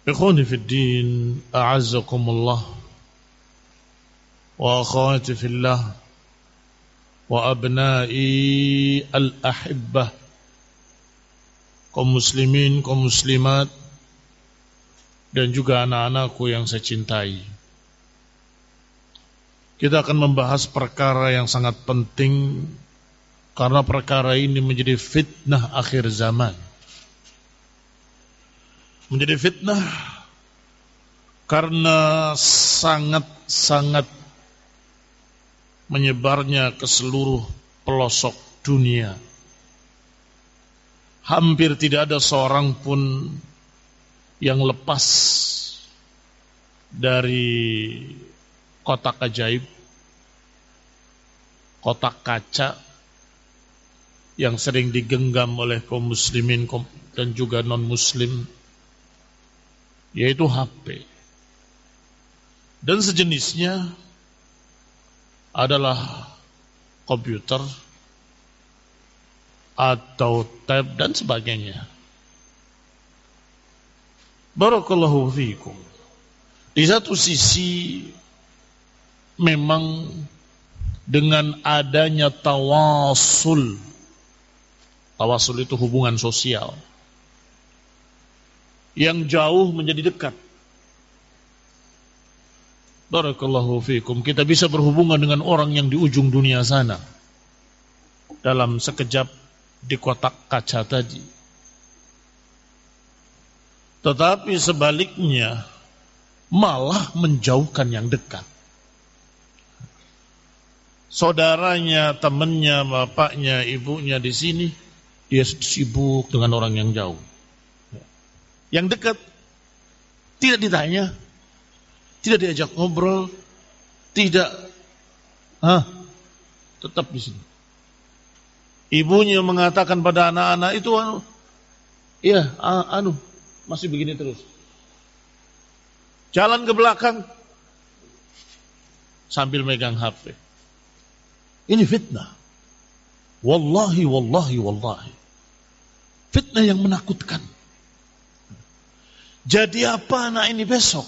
Ikhwani fi din, a'azzakumullah wa akhawati fillah wa abna'i al-ahibbah, kaum muslimin, kaum muslimat, dan juga anak-anakku yang saya cintai. Kita akan membahas perkara yang sangat penting, karena perkara ini menjadi fitnah akhir zaman. Menjadi fitnah karena sangat-sangat menyebarnya ke seluruh pelosok dunia. Hampir tidak ada seorang pun yang lepas dari kotak ajaib, kotak kaca yang sering digenggam oleh kaum muslimin dan juga non-muslim, yaitu HP. Dan sejenisnya adalah komputer atau tab dan sebagainya. Barakallahu fiikum. Di satu sisi memang dengan adanya tawasul itu hubungan sosial, yang jauh menjadi dekat. Barakallahu fiikum. Kita bisa berhubungan dengan orang yang di ujung dunia sana dalam sekejap di kotak kaca tadi. Tetapi sebaliknya malah menjauhkan yang dekat. Saudaranya, temannya, bapaknya, ibunya di sini, dia sibuk dengan orang yang jauh. Yang dekat tidak ditanya, tidak diajak ngobrol, tidak, tetap di sini. Ibunya mengatakan pada anak-anak itu, masih begini terus. Jalan ke belakang sambil megang HP. Ini fitnah. Wallahi. Fitnah yang menakutkan. Jadi apa anak ini besok?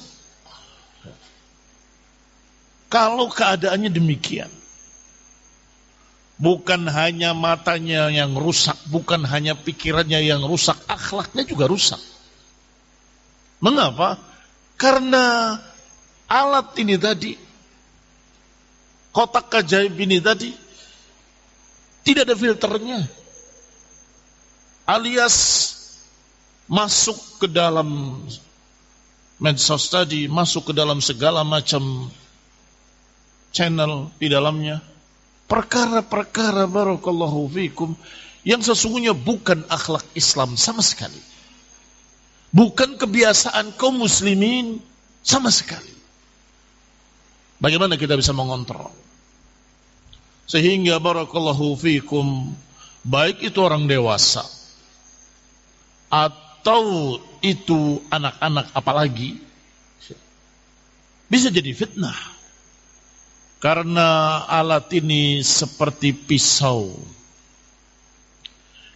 Kalau keadaannya demikian, bukan hanya matanya yang rusak, bukan hanya pikirannya yang rusak, akhlaknya juga rusak. Mengapa? Karena alat ini tadi, kotak ajaib ini tadi, tidak ada filternya, alias masuk ke dalam medsos tadi, masuk ke dalam segala macam channel di dalamnya, perkara-perkara barakallahu fikum yang sesungguhnya bukan akhlak Islam sama sekali, bukan kebiasaan kaum muslimin sama sekali. Bagaimana kita bisa mengontrol sehingga barakallahu fikum, baik itu orang dewasa atau itu anak-anak apalagi, bisa jadi fitnah. Karena alat ini seperti pisau.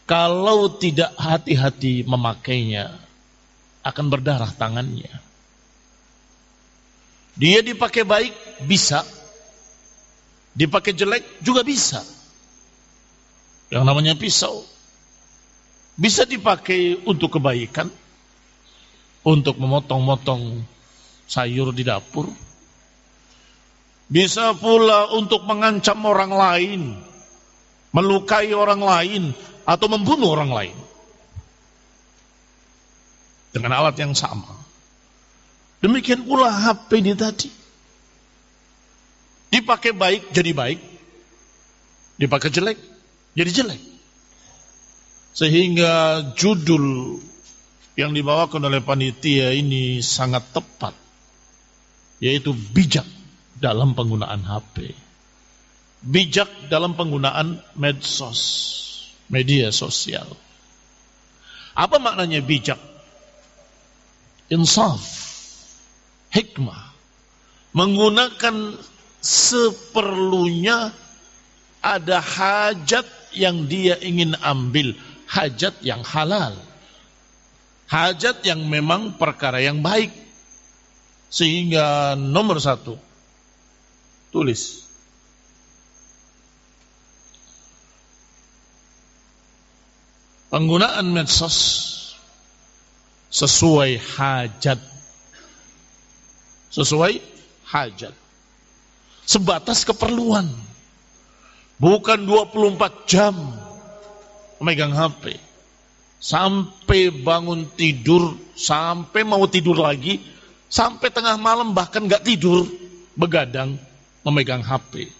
Kalau tidak hati-hati memakainya, akan berdarah tangannya. Dia dipakai baik, bisa. Dipakai jelek, juga bisa. Yang namanya pisau bisa dipakai untuk kebaikan, untuk memotong-motong sayur di dapur. Bisa pula untuk mengancam orang lain, melukai orang lain, atau membunuh orang lain. Dengan alat yang sama. Demikian pula HP ini tadi. Dipakai baik, jadi baik. Dipakai jelek, jadi jelek. Sehingga judul yang dibawakan oleh panitia ini sangat tepat, yaitu bijak dalam penggunaan HP, bijak dalam penggunaan medsos, media sosial. Apa maknanya bijak? Insaf, hikmah, menggunakan seperlunya. Ada hajat yang dia ingin ambil, hajat yang halal. Hajat yang memang perkara yang baik. Sehingga nomor 1, tulis. Penggunaan medsos sesuai hajat. Sesuai hajat. Sebatas keperluan. Bukan 24 jam memegang HP. Sampai bangun tidur, sampai mau tidur lagi, sampai tengah malam bahkan gak tidur, begadang memegang HP.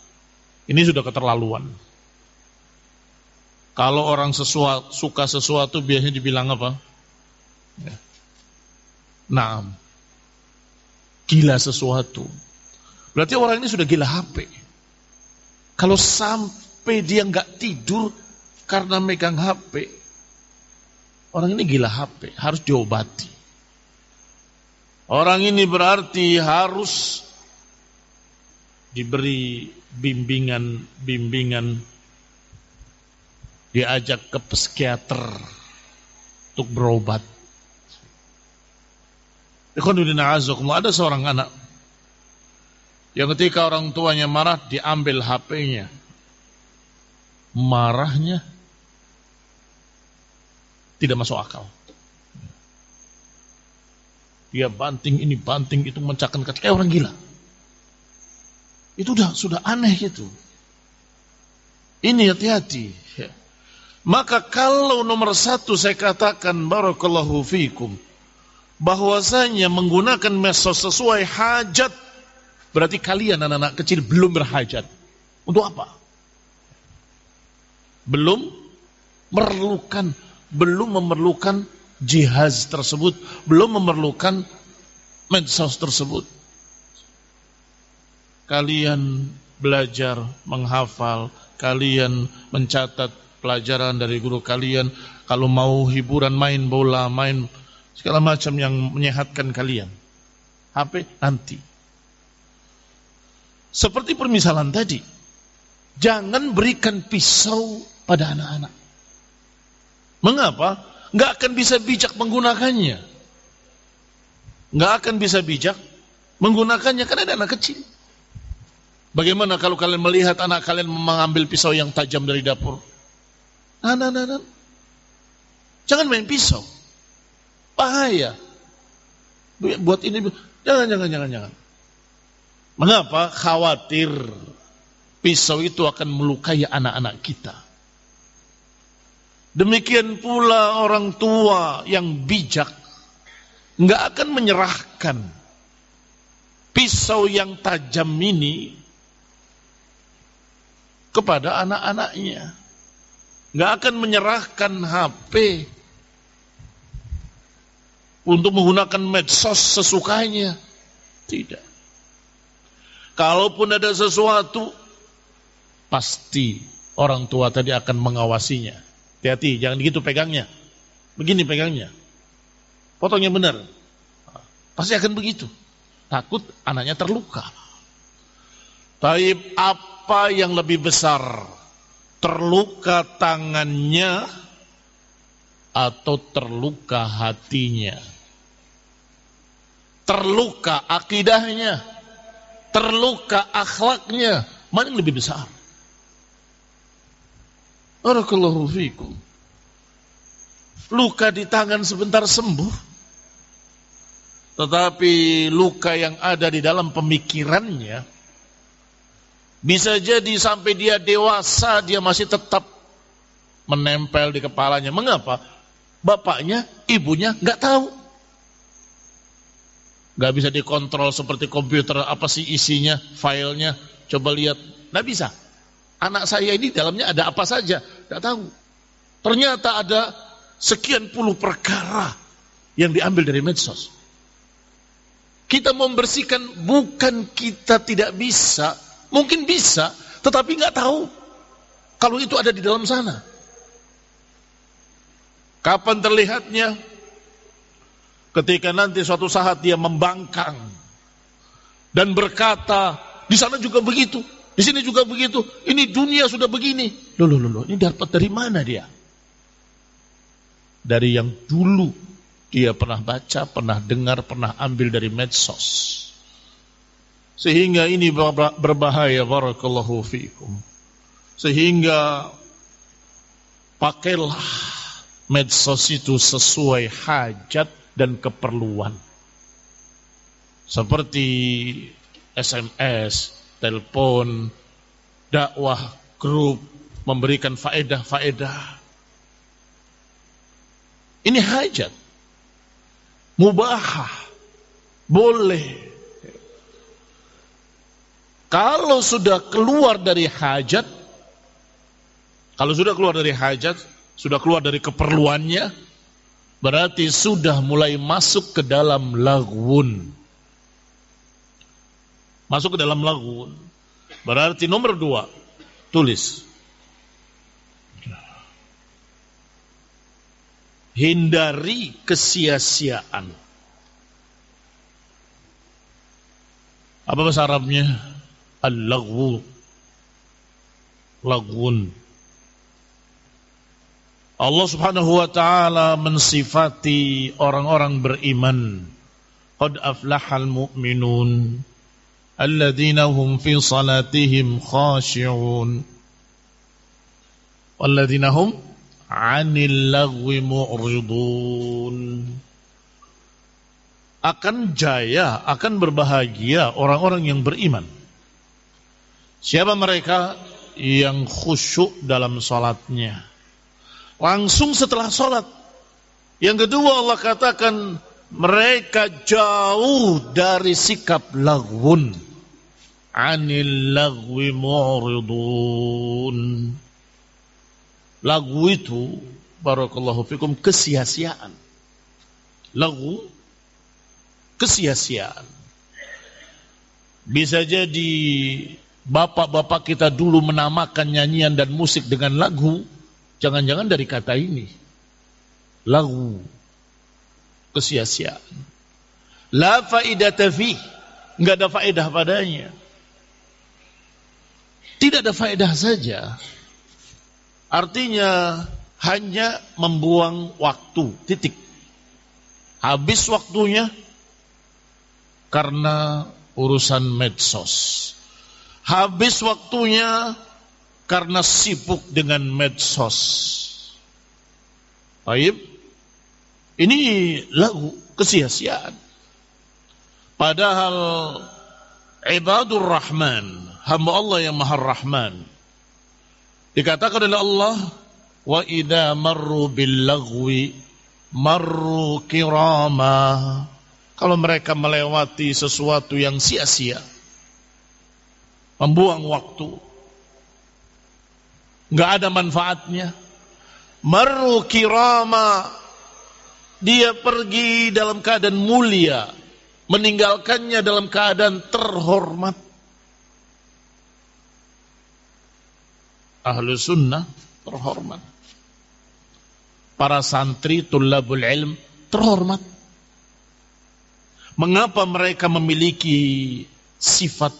Ini sudah keterlaluan. Kalau orang suka sesuatu biasanya dibilang apa? Ya. Naam. Gila sesuatu. Berarti orang ini sudah gila HP. Kalau sampai dia nggak tidur karena megang HP, orang ini gila HP, harus diobati. Orang ini berarti harus diberi bimbingan, diajak ke psikiater untuk berobat. Ada seorang anak yang ketika orang tuanya marah diambil HP-nya. Marahnya tidak masuk akal. Dia banting ini, banting itu, memecahkan kaca kayak orang gila. Itu sudah aneh gitu. Ini hati-hati. Maka kalau nomor 1 saya katakan barakallahu fikum, bahwasanya menggunakan medsos sesuai hajat, berarti kalian anak-anak kecil belum berhajat. Untuk apa? Belum memerlukan jihaz tersebut, belum memerlukan medsos tersebut. Kalian belajar menghafal, kalian mencatat pelajaran dari guru kalian, kalau mau hiburan main bola, main segala macam yang menyehatkan kalian. HP nanti. Seperti permisalan tadi, jangan berikan pisau pada anak-anak. Mengapa? Nggak akan bisa bijak menggunakannya. Nggak akan bisa bijak menggunakannya karena ada anak kecil. Bagaimana kalau kalian melihat anak kalian mengambil pisau yang tajam dari dapur? Nah. Jangan main pisau. Bahaya. Buat ini, jangan. Mengapa? Khawatir pisau itu akan melukai anak-anak kita. Demikian pula orang tua yang bijak nggak akan menyerahkan pisau yang tajam ini kepada anak-anaknya. Nggak akan menyerahkan HP untuk menggunakan medsos sesukanya. Tidak. Kalaupun ada sesuatu, pasti orang tua tadi akan mengawasinya. Hati-hati, jangan gitu pegangnya. Begini pegangnya. Potongnya benar. Pasti akan begitu. Takut anaknya terluka. Taib, apa yang lebih besar? Terluka tangannya atau terluka hatinya? Terluka akidahnya, terluka akhlaknya, mana yang lebih besar? Barakallahu fikum. Luka di tangan sebentar sembuh, tetapi luka yang ada di dalam pemikirannya bisa jadi sampai dia dewasa dia masih tetap menempel di kepalanya. Mengapa? Bapaknya, ibunya nggak tahu. Nggak bisa dikontrol seperti komputer, apa sih isinya, filenya, coba lihat. Nggak bisa. Anak saya ini dalamnya ada apa saja, nggak tahu. Ternyata ada sekian puluh perkara yang diambil dari medsos. Kita membersihkan, bukan kita tidak bisa, mungkin bisa, tetapi nggak tahu kalau itu ada di dalam sana. Kapan terlihatnya? Ketika nanti suatu saat dia membangkang dan berkata, di sana juga begitu, di sini juga begitu, ini dunia sudah begini. Loh, ini dapat dari mana dia? Dari yang dulu dia pernah baca, pernah dengar, pernah ambil dari medsos. Sehingga ini berbahaya, barakallahu fiikum. Sehingga pakailah medsos itu sesuai hajat dan keperluan. Seperti SMS, telepon, dakwah, grup, memberikan faedah-faedah. Ini hajat. Mubahah. Boleh. Kalau sudah keluar dari hajat, sudah keluar dari keperluannya, berarti sudah mulai masuk ke dalam laghun. Masuk ke dalam laghun. Berarti nomor 2, tulis. Hindari kesia-siaan. Apa bahasa Arabnya? Al-laghwu. Laghun. Allah Subhanahu wa taala mensifati orang-orang beriman. Qad aflahal mu'minun alladzina hum fi salatihim khashi'un. Walladzina hum 'anil laghwi mu'ridun. Akan jaya, akan berbahagia orang-orang yang beriman. Siapa mereka? Yang khusyuk dalam salatnya. Langsung setelah salat. Yang kedua Allah katakan mereka jauh dari sikap laghun. 'Anil laghwi mu'ridun. Lagu itu, barakallahu fikum, kesia-siaan. Lagu, kesia-siaan. Bisa jadi bapak-bapak kita dulu menamakan nyanyian dan musik dengan lagu, jangan-jangan dari kata ini. Lagu, kesia-siaan. La faidata fi, enggak ada faedah padanya. Tidak ada faedah saja. Artinya hanya membuang waktu, titik. Habis waktunya karena urusan medsos. Habis waktunya karena sibuk dengan medsos. Baik. Ini lagu, kesia-siaan. Padahal ibadur rahman, hamba Allah yang maha rahman, dikatakan oleh Allah, wa idza marru bil lagwi marru kirama. Kalau mereka melewati sesuatu yang sia-sia, membuang waktu, enggak ada manfaatnya, marru kirama, dia pergi dalam keadaan mulia, meninggalkannya dalam keadaan terhormat. Ahlu sunnah terhormat. Para santri tullabul ilm terhormat. Mengapa mereka memiliki sifat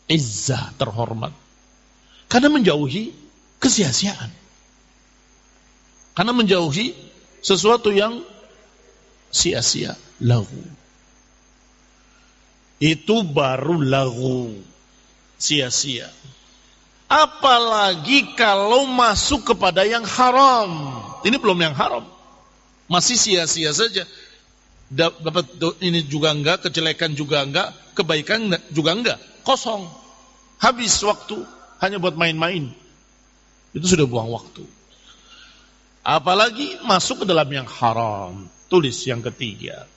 izzah, terhormat? Karena menjauhi kesia-siaan. Karena menjauhi sesuatu yang sia-sia, lagu. Itu baru lagu, sia-sia. Apalagi kalau masuk kepada yang haram. Ini belum yang haram, masih sia-sia saja. Dapat ini juga enggak, kejelekan juga enggak, kebaikan juga enggak, kosong. Habis waktu hanya buat main-main. Itu sudah buang waktu. Apalagi masuk ke dalam yang haram. Tulis yang ketiga.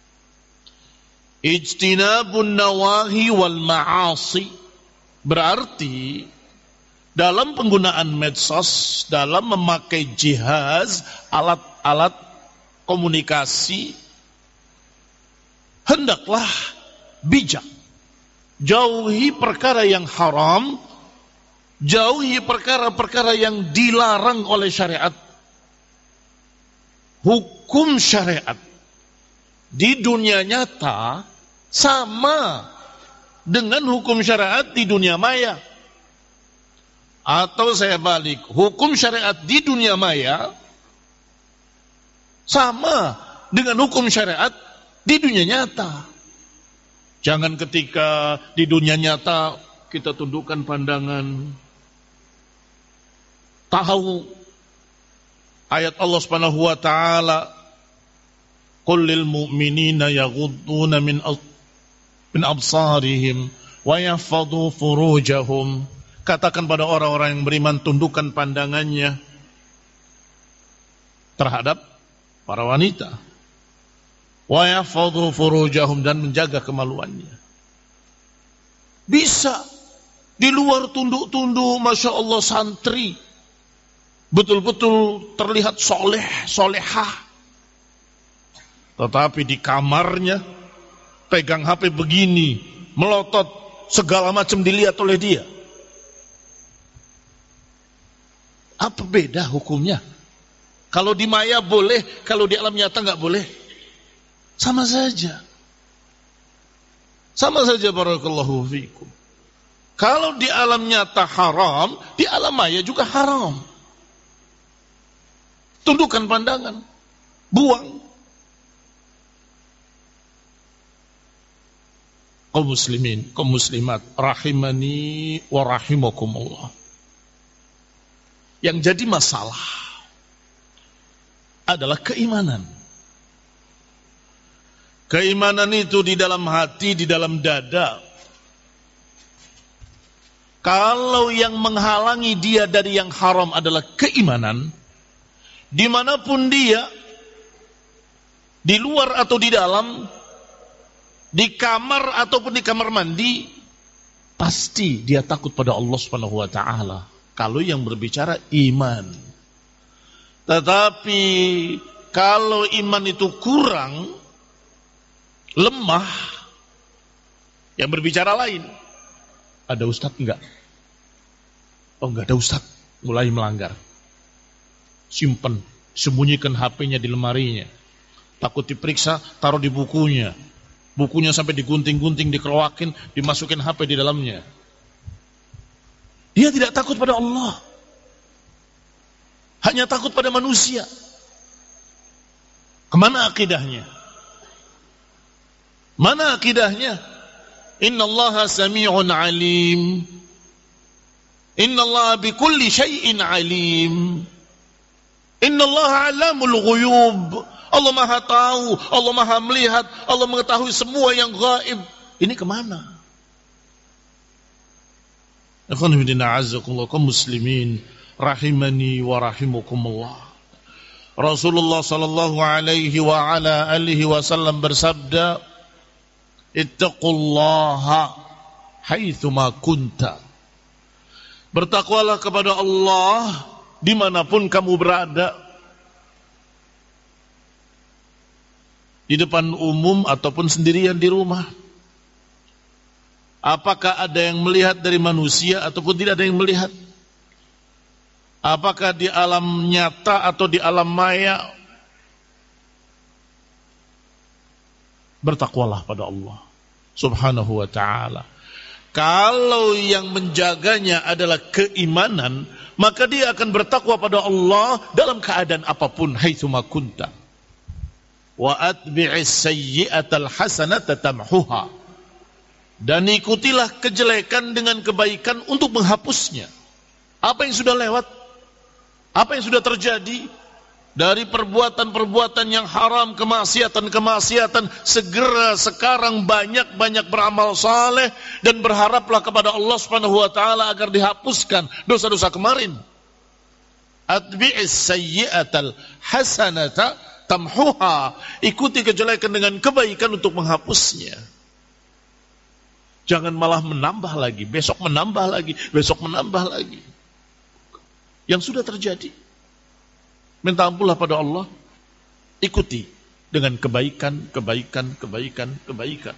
Ijtinabun nawahi wal ma'asi. Berarti dalam penggunaan medsos, dalam memakai jihaz, alat-alat komunikasi, hendaklah bijak. Jauhi perkara yang haram, jauhi perkara-perkara yang dilarang oleh syariat. Hukum syariat di dunia nyata sama dengan hukum syariat di dunia maya. Atau saya balik, hukum syariat di dunia maya sama dengan hukum syariat di dunia nyata. Jangan ketika di dunia nyata kita tundukkan pandangan, tahu ayat Allah Subhanahu wa taala, qul lil mu'minina yaghudduna min absarihim wa yahfadhu furujahum. Katakan pada orang-orang yang beriman, tundukkan pandangannya terhadap para wanita. Wa yahfadhu furujahum, dan menjaga kemaluannya. Bisa di luar tunduk-tunduk, Masya Allah, santri betul-betul terlihat soleh, solehah. Tetapi di kamarnya pegang HP begini, melotot, segala macam dilihat oleh dia. Apa beda hukumnya? Kalau di maya boleh, kalau di alam nyata nggak boleh. Sama saja. Sama saja, barakallahu fikum. Kalau di alam nyata haram, di alam maya juga haram. Tundukkan pandangan, buang. Kaum muslimin, kaum muslimat, rahimani wa rahimakumullah. Yang jadi masalah adalah keimanan. Keimanan itu di dalam hati, di dalam dada. Kalau yang menghalangi dia dari yang haram adalah keimanan, dimanapun dia, di luar atau di dalam, di kamar ataupun di kamar mandi, pasti dia takut pada Allah Subhanahu wa taala. Kalau yang berbicara iman. Tetapi kalau iman itu kurang, lemah, yang berbicara lain. Ada ustadz enggak? Oh, enggak ada ustadz. Mulai melanggar. Simpen, sembunyikan HP-nya di lemarinya. Takut diperiksa, taruh di bukunya. Bukunya sampai digunting-gunting, dikerowakin, dimasukin HP di dalamnya. Dia tidak takut pada Allah. Hanya takut pada manusia. Kemana akidahnya? Mana akidahnya? Innallaha sami'un alim. Innallaha bikulli syai'in alim. Innallaha alamul ghuyub. Allah maha tahu, Allah maha melihat, Allah mengetahui semua yang gaib. Ini kemana? Ikhwan fillah, a'azzakumullah, kaum muslimin, rahimani wa rahimakumullah. Rasulullah sallallahu alaihi wa ala alihi wasallam bersabda, ittaqullaha haitsuma kunta. Bertakwalah kepada Allah dimanapun kamu berada. Di depan umum ataupun sendirian di rumah. Apakah ada yang melihat dari manusia ataupun tidak ada yang melihat? Apakah di alam nyata atau di alam maya? Bertakwalah pada Allah Subhanahu wa ta'ala. Kalau yang menjaganya adalah keimanan, maka dia akan bertakwa pada Allah dalam keadaan apapun, haitsuma kunta. Wa atbi'is sayyi'atal hasanata tamhuha. Dan ikutilah kejelekan dengan kebaikan untuk menghapusnya. Apa yang sudah lewat, apa yang sudah terjadi dari perbuatan-perbuatan yang haram, kemaksiatan-kemaksiatan, segera sekarang banyak-banyak beramal saleh dan berharaplah kepada Allah Subhanahu wa taala agar dihapuskan dosa-dosa kemarin. Atbi'is sayyi'atal hasanata tamhuha. Ikuti kejelekan dengan kebaikan untuk menghapusnya. Jangan malah menambah lagi, besok menambah lagi, besok menambah lagi. Yang sudah terjadi. Minta ampunlah pada Allah. Ikuti dengan kebaikan, kebaikan, kebaikan, kebaikan.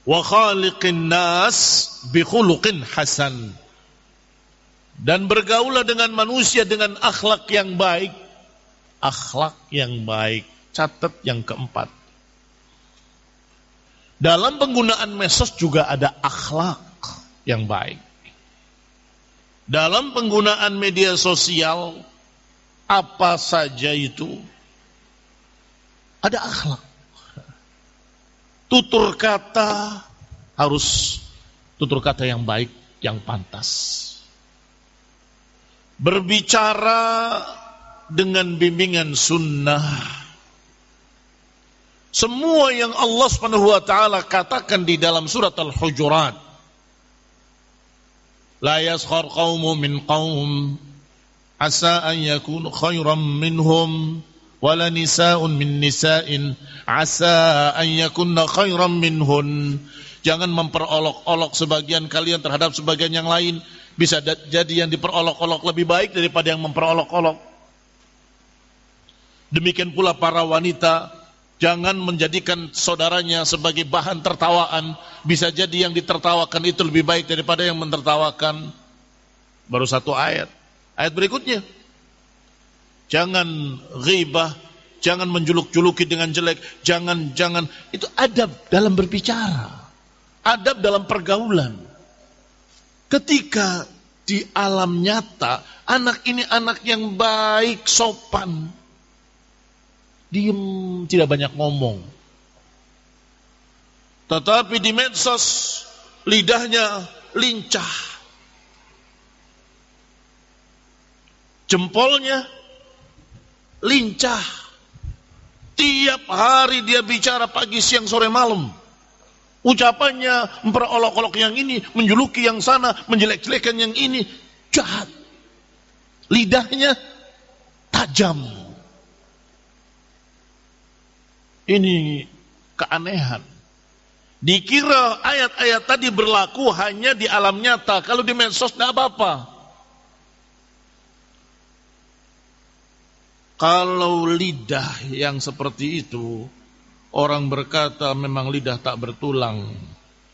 Wa khaliqin nas bi khuluqin hasan. Dan bergaulah dengan manusia dengan akhlak yang baik. Akhlak yang baik. Catat yang keempat. Dalam penggunaan medsos juga ada akhlak yang baik. Dalam penggunaan media sosial apa saja itu ada akhlak. Tutur kata harus tutur kata yang baik, yang pantas. Berbicara dengan bimbingan sunnah. Semua yang Allah Subhanahu wa taala katakan di dalam surat Al-Hujurat. La yaskhar qaumun min qaum asa an yakunu khairan minhum wala nisa'un min nisa'in asa an yakunna khairan minhun. Jangan memperolok-olok sebagian kalian terhadap sebagian yang lain. Bisa jadi yang diperolok-olok lebih baik daripada yang memperolok-olok. Demikian pula para wanita, jangan menjadikan saudaranya sebagai bahan tertawaan. Bisa jadi yang ditertawakan itu lebih baik daripada yang mentertawakan. Baru satu ayat. Ayat berikutnya, jangan ghibah, jangan menjuluk-juluki dengan jelek, jangan. Itu adab dalam berbicara, adab dalam pergaulan. Ketika di alam nyata, anak ini anak yang baik, sopan, diem, tidak banyak ngomong. Tetapi di medsos, lidahnya lincah. Jempolnya lincah. Tiap hari dia bicara pagi, siang, sore, malam. Ucapannya memperolok-olok yang ini, menjuluki yang sana, menjelek-jelekan yang ini. Jahat. Lidahnya tajam. Ini keanehan. Dikira ayat-ayat tadi berlaku hanya di alam nyata. Kalau di medsos tidak apa-apa. Kalau lidah yang seperti itu, orang berkata memang lidah tak bertulang.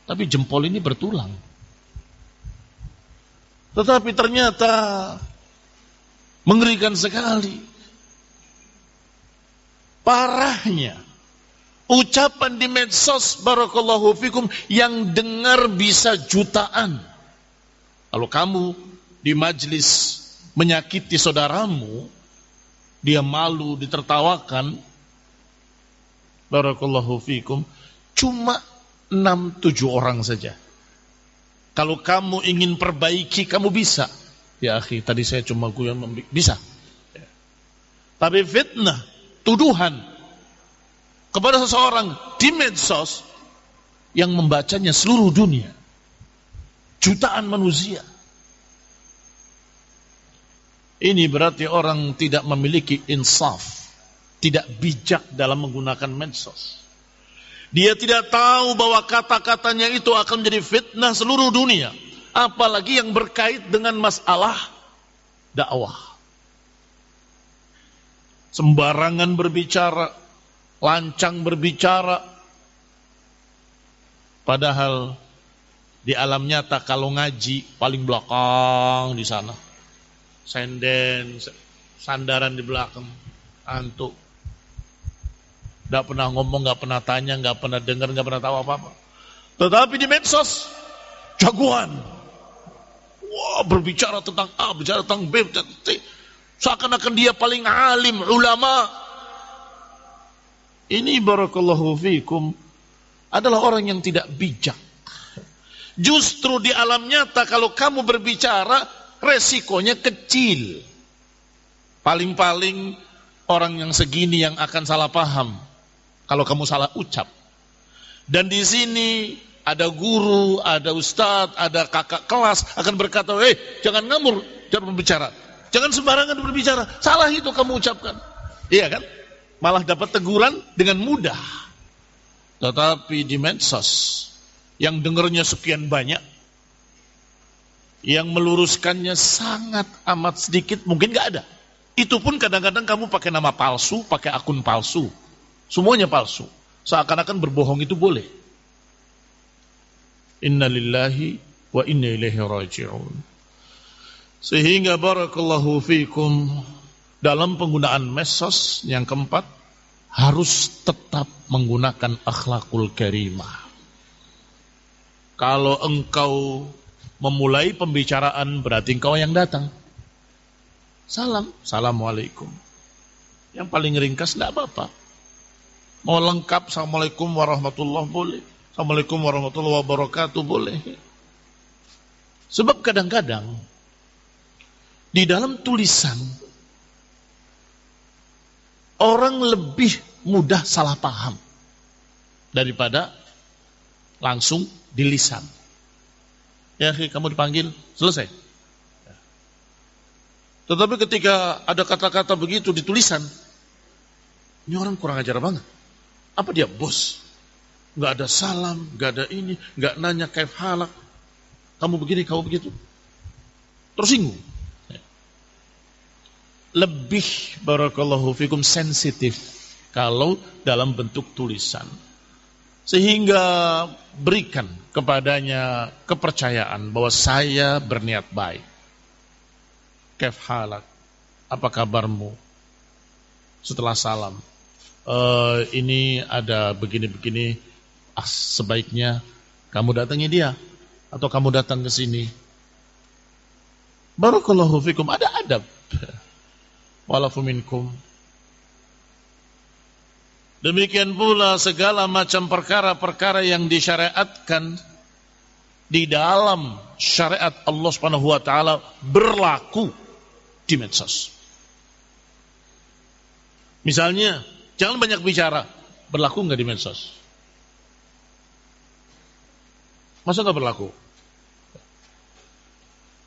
Tapi jempol ini bertulang. Tetapi ternyata mengerikan sekali. Parahnya, ucapan di medsos barakallahu fikum yang dengar bisa jutaan. Kalau kamu di majlis menyakiti saudaramu, dia malu ditertawakan, barakallahu fikum, cuma 6-7 orang saja. Kalau kamu ingin perbaiki, kamu bisa. Ya akhi, tadi saya cuma bisa. Tapi fitnah, tuduhan kepada seseorang di medsos yang membacanya seluruh dunia, jutaan manusia. Ini berarti orang tidak memiliki insaf, tidak bijak dalam menggunakan medsos. Dia tidak tahu bahwa kata-katanya itu akan menjadi fitnah seluruh dunia, apalagi yang berkait dengan masalah dakwah. Sembarangan berbicara, lancang berbicara, padahal di alam nyata kalau ngaji paling belakang di sana. Senden, sandaran di belakang, antuk. Gak pernah ngomong, gak pernah tanya, gak pernah dengar, gak pernah tahu apa-apa. Tetapi di medsos, jagoan. Wah, berbicara tentang A, berbicara tentang B, tentang C. Seakan-akan dia paling alim, ulama. Ini barakallahu fikum adalah orang yang tidak bijak. Justru di alam nyata kalau kamu berbicara, resikonya kecil. Paling-paling orang yang segini yang akan salah paham kalau kamu salah ucap. Dan di sini ada guru, ada ustadz, ada kakak kelas akan berkata, jangan ngamur, jangan berbicara, jangan sembarangan berbicara, salah itu kamu ucapkan. Iya kan? Malah dapat teguran dengan mudah. Tetapi di medsos yang dengarnya sekian banyak, yang meluruskannya sangat amat sedikit, mungkin gak ada. Itu pun kadang-kadang kamu pakai nama palsu, pakai akun palsu. Semuanya palsu. Seakan-akan berbohong itu boleh. Inna lillahi wa inna ilaihi raji'un. Sehingga barakallahu fikum, dalam penggunaan medsos yang keempat, harus tetap menggunakan akhlakul karimah. Kalau engkau memulai pembicaraan, berarti engkau yang datang. Salam, assalamualaikum. Yang paling ringkas tidak apa-apa. Mau lengkap, assalamualaikum warahmatullahi boleh. Assalamualaikum warahmatullahi wabarakatuh boleh. Sebab kadang-kadang di dalam tulisan orang lebih mudah salah paham daripada langsung di lisan. Ya, kamu dipanggil, selesai. Tetapi ketika ada kata-kata begitu di tulisan, ini orang kurang ajar banget. Apa dia bos? Gak ada salam, gak ada ini, gak nanya kaif halak. Kamu begini, kamu begitu. Tersinggung. Lebih barakallahu fikum sensitif kalau dalam bentuk tulisan. Sehingga berikan kepadanya kepercayaan bahwa saya berniat baik. Kaif halak, apa kabarmu? Setelah salam, ini ada begini-begini, sebaiknya kamu datangi dia atau kamu datang ke sini. Barakallahu fikum, ada adab. Walafu minkum. Demikian pula segala macam perkara-perkara yang disyariatkan di dalam syariat Allah Subhanahu wa taala berlaku di medsos. Misalnya, jangan banyak bicara. Berlaku enggak di medsos? Masa enggak berlaku?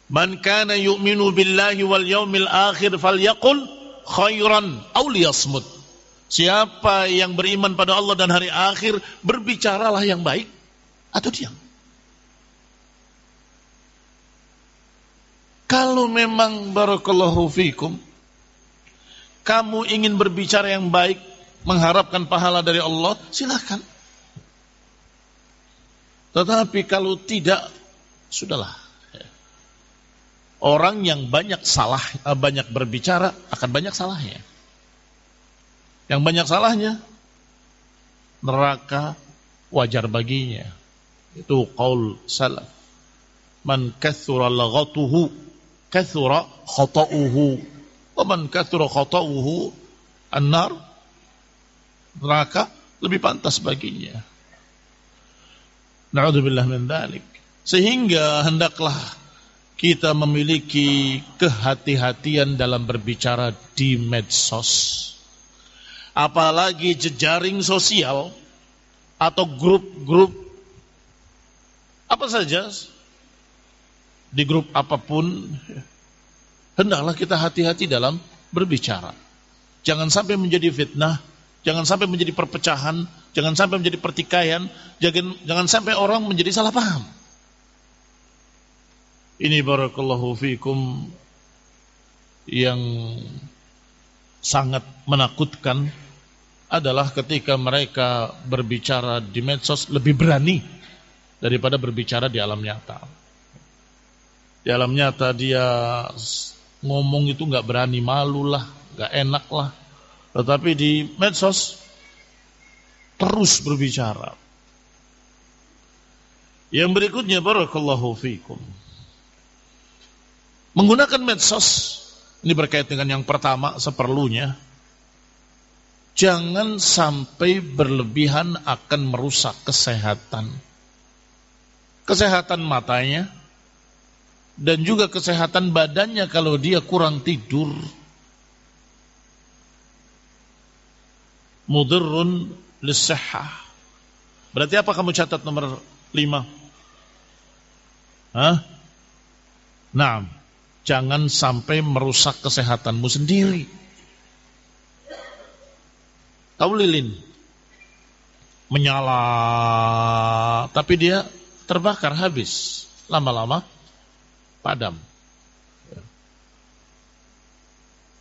Man kana yu'minu billahi wal yaumil akhir falyaqul khairan aw liyasmut. Siapa yang beriman pada Allah dan hari akhir, berbicaralah yang baik atau diam. Kalau memang barakallahu fikum, kamu ingin berbicara yang baik, mengharapkan pahala dari Allah, silakan. Tetapi kalau tidak, sudahlah. Orang yang banyak berbicara akan banyak salahnya. Yang banyak salahnya, neraka wajar baginya. Itu qaul salaf. Man kathura laghatuhu kathura khata'uhu. Wa man kathura khata'uhu an-nar. Neraka lebih pantas baginya. Na'udzubillah min dzalik. Sehingga hendaklah kita memiliki kehati-hatian dalam berbicara di medsos. Apalagi jejaring sosial atau grup-grup apa saja, di grup apapun, hendaklah kita hati-hati dalam berbicara. Jangan sampai menjadi fitnah, jangan sampai menjadi perpecahan, jangan sampai menjadi pertikaian, jangan sampai orang menjadi salah paham. Ini barakallahu fikum yang sangat menakutkan adalah ketika mereka berbicara di medsos lebih berani daripada berbicara di alam nyata. Di alam nyata dia ngomong itu gak berani, malu lah, gak enak lah. Tetapi di medsos terus berbicara. Yang berikutnya barakallahu fikum, menggunakan medsos ini berkait dengan yang pertama seperlunya. Jangan sampai berlebihan akan merusak kesehatan. Kesehatan matanya dan juga kesehatan badannya kalau dia kurang tidur. Mudhirrun lis-sihhah. Berarti apa kamu catat nomor 5? Hah? Naam. Jangan sampai merusak kesehatanmu sendiri. Tahu lilin menyala, tapi dia terbakar habis, lama-lama padam.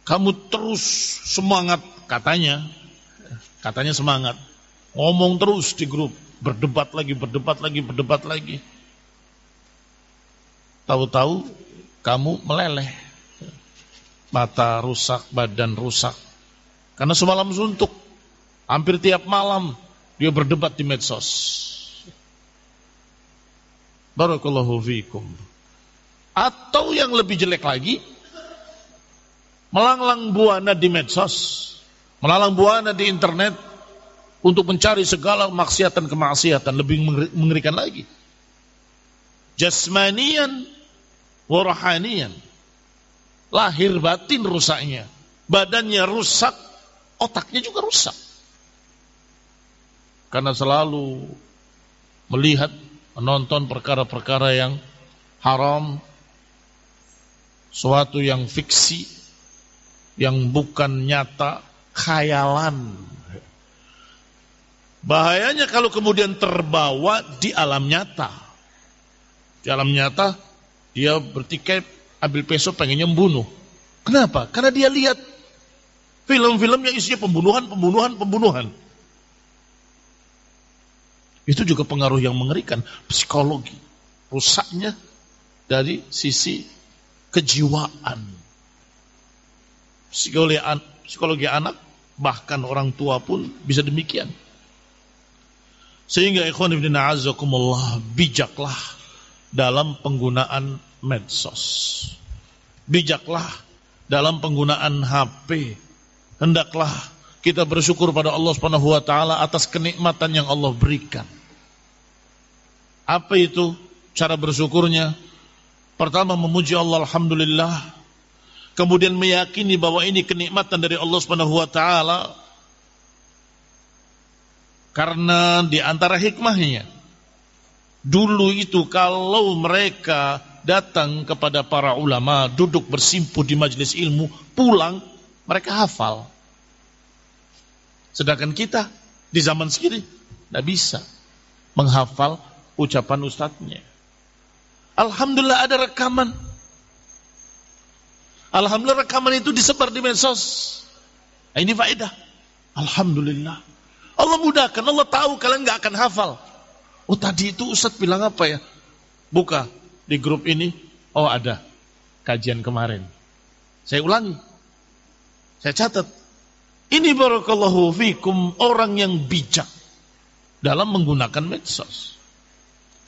Kamu terus semangat, katanya semangat, ngomong terus di grup, berdebat lagi. Tahu-tahu kamu meleleh, mata rusak, badan rusak, karena semalam suntuk. Hampir tiap malam dia berdebat di medsos. Barakallahu fikum. Atau yang lebih jelek lagi, melanglang buana di medsos, melanglang buana di internet untuk mencari segala kemaksiatan, lebih mengerikan lagi. Jasmanian wa rohanian. Lahir batin rusaknya, badannya rusak, otaknya juga rusak. Karena selalu melihat, menonton perkara-perkara yang haram, suatu yang fiksi, yang bukan nyata, khayalan. Bahayanya kalau kemudian terbawa di alam nyata. Di alam nyata, dia bertikai, ambil pisau, pengennya membunuh. Kenapa? Karena dia lihat film-film yang isinya pembunuhan. Itu juga pengaruh yang mengerikan, psikologi. Rusaknya dari sisi kejiwaan. Psikologi anak, bahkan orang tua pun bisa demikian. Sehingga ikhwan ibn a'azakumullah, bijaklah dalam penggunaan medsos. Bijaklah dalam penggunaan HP. Hendaklah kita bersyukur pada Allah Subhanahu wa taala atas kenikmatan yang Allah berikan. Apa itu cara bersyukurnya? Pertama, memuji Allah, alhamdulillah. Kemudian meyakini bahwa ini kenikmatan dari Allah Subhanahu wa taala. Karena di antara hikmahnya, dulu itu kalau mereka datang kepada para ulama, duduk bersimpuh di majelis ilmu, pulang mereka hafal. Sedangkan kita di zaman segini tidak bisa menghafal ucapan ustadznya. Alhamdulillah ada rekaman. Alhamdulillah rekaman itu disebar di medsos. Nah, ini faedah. Alhamdulillah. Allah mudahkan, Allah tahu kalian nggak akan hafal. Oh tadi itu ustadz bilang apa ya? Buka di grup ini. Oh ada kajian kemarin. Saya ulangi. Saya catat. Ini barakallahu fikum orang yang bijak dalam menggunakan medsos.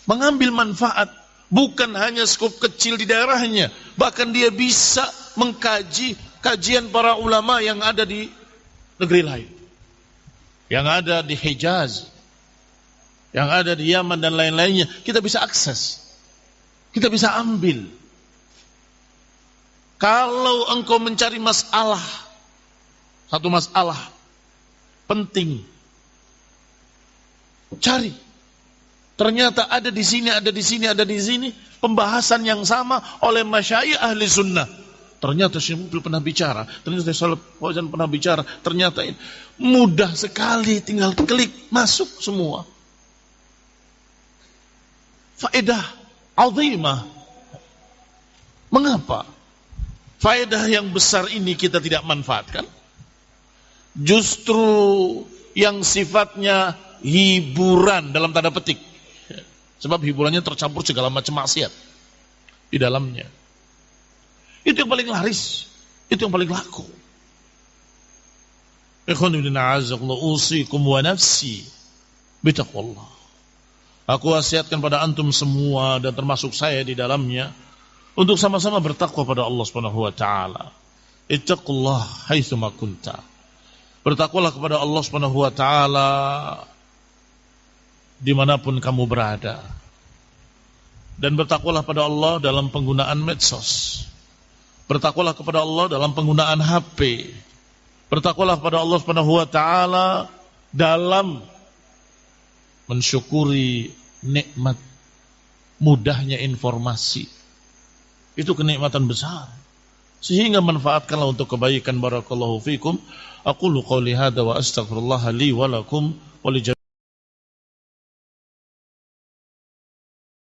Mengambil manfaat bukan hanya skup kecil di daerahnya, bahkan dia bisa mengkaji kajian para ulama yang ada di negeri lain. Yang ada di Hijaz, yang ada di Yaman dan lain-lainnya, kita bisa akses. Kita bisa ambil. Kalau engkau mencari masalah, satu masalah penting, cari. Ternyata ada di sini, ada di sini, ada di sini pembahasan yang sama oleh masyayikh ahli sunnah. Ternyata Syekh Mukbil pernah bicara, ternyata Shalih Fauzan pernah bicara, ternyata ini mudah sekali, tinggal klik masuk semua. Faedah azimah. Mengapa faedah yang besar ini kita tidak manfaatkan? Justru yang sifatnya hiburan dalam tanda petik. Sebab hiburannya tercampur segala macam maksiat di dalamnya. Itu yang paling laris, itu yang paling laku. Ikhwanudina azakullah usikum wa nafsi bitaqwallah. Aku wasiatkan pada antum semua dan termasuk saya di dalamnya untuk sama-sama bertakwa pada Allah Subhanahu wa taala. Ittaqullah haitsu ma kunta. Bertakwalah kepada Allah Subhanahu wa taala dimanapun kamu berada. Dan bertakwalah pada Allah dalam penggunaan medsos. Bertakwalah kepada Allah dalam penggunaan HP. Bertakwalah kepada Allah Subhanahu wa taala dalam mensyukuri nikmat mudahnya informasi. Itu kenikmatan besar. Sehingga manfaatkanlah untuk kebaikan. Barakallahu fikum. Aqulu qawli hadza wa astaghfirullah li wa lakum wa li